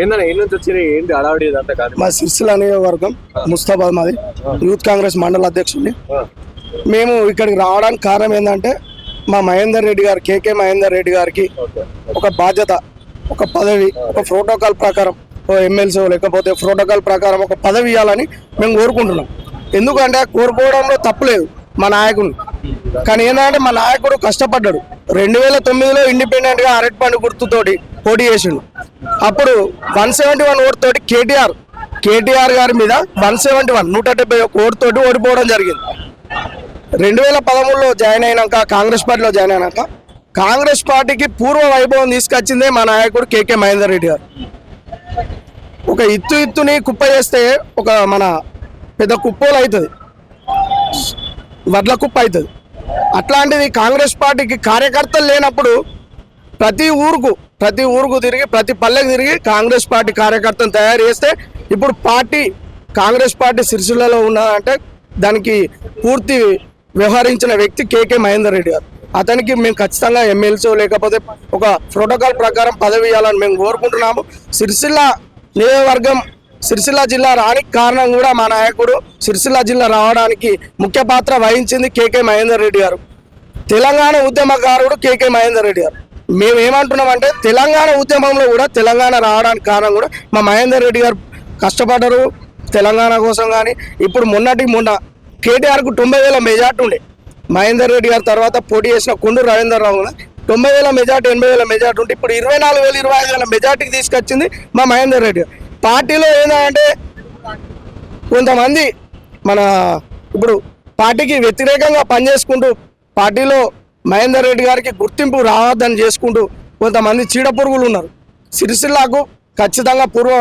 ఏంటన్నా ఏం నుంచి వచ్చి ఏంటి హడావిడి ఇదంతా కాదు? మా సిరిసిల్ల నియోజకవర్గం ముస్తాబాద్ మాది, యూత్ కాంగ్రెస్ మండల అధ్యక్షుడిని. మేము ఇక్కడికి రావడానికి కారణం ఏంటంటే మా మహేందర్ రెడ్డి గారు, కేకే మహేందర్ రెడ్డి గారికి ఒక బాధ్యత, ఒక పదవి, ఒక ప్రోటోకాల్ ప్రకారం ఎమ్మెల్సీ లేకపోతే ప్రోటోకాల్ ప్రకారం ఒక పదవి ఇవ్వాలని మేము కోరుకుంటున్నాం. ఎందుకంటే కోరుకోవడంలో తప్పులేదు మా నాయకుడిని. కానీ ఏంటంటే మా నాయకుడు కష్టపడ్డాడు. 2009లో ఇండిపెండెంట్గా అరటిపండు గుర్తుతోటి పోటీ చేసిండు. అప్పుడు 171 ఓటుతోటి కేటీఆర్ గారి మీద 171 ఓటుతోటి ఓడిపోవడం జరిగింది. 2013లో జాయిన్ అయినాక, కాంగ్రెస్ పార్టీలో జాయిన్ అయినాక కాంగ్రెస్ పార్టీకి పూర్వ వైభవం తీసుకొచ్చిందే మా నాయకుడు కేకే మహేందర్ రెడ్డి గారు. ఒక ఇత్తుని కుప్ప చేస్తే ఒక మన పెద్ద కుప్పోలు అవుతుంది, వడ్ల కుప్ప అవుతుంది. అట్లాంటిది కాంగ్రెస్ పార్టీకి కార్యకర్తలు లేనప్పుడు ప్రతి ఊరుకు తిరిగి, ప్రతి పల్లెకి తిరిగి కాంగ్రెస్ పార్టీ కార్యకర్తను తయారు చేస్తే ఇప్పుడు కాంగ్రెస్ పార్టీ సిరిసిల్లలో ఉన్నదంటే దానికి పూర్తి వ్యవహరించిన వ్యక్తి కేకే మహేందర్ రెడ్డి గారు. అతనికి మేము ఖచ్చితంగా ఎమ్మెల్సీ లేకపోతే ఒక ప్రోటోకాల్ ప్రకారం పదవి ఇవ్వాలని మేము కోరుకుంటున్నాము. సిరిసిల్ల నియోజకవర్గం సిరిసిల్ల జిల్లా రానికి కారణం కూడా మా నాయకుడు. సిరిసిల్ల జిల్లా రావడానికి ముఖ్య పాత్ర వహించింది కేకే మహేందర్ రెడ్డి గారు. తెలంగాణ ఉద్యమకారుడు కేకే మహేందర్ రెడ్డి గారు. మేము ఏమంటున్నామంటే తెలంగాణ ఉద్యమంలో కూడా తెలంగాణ రావడానికి కారణం కూడా మా మహేందర్ రెడ్డి గారు కష్టపడ్డారు తెలంగాణ కోసం. కానీ ఇప్పుడు మొన్న కేటీఆర్కు 90,000 మెజార్టీ ఉండే. మహేందర్ రెడ్డి గారి తర్వాత పోటీ చేసిన కొండూరు రవీంద్రరావు కూడా 90,000 మెజార్టీ, 80,000 మెజార్టీ ఉంటే ఇప్పుడు 24,000, 25,000 మెజార్టీకి తీసుకొచ్చింది మా మహేందర్ రెడ్డి గారు. పార్టీలో ఏంటంటే కొంతమంది ఇప్పుడు పార్టీకి వ్యతిరేకంగా పనిచేసుకుంటూ పార్టీలో మహేందర్ రెడ్డి గారికి గుర్తింపు రావద్దని చేసుకుంటూ కొంతమంది చీడ పురుగులు ఉన్నారు. సిరిసిల్లకు ఖచ్చితంగా పూర్వ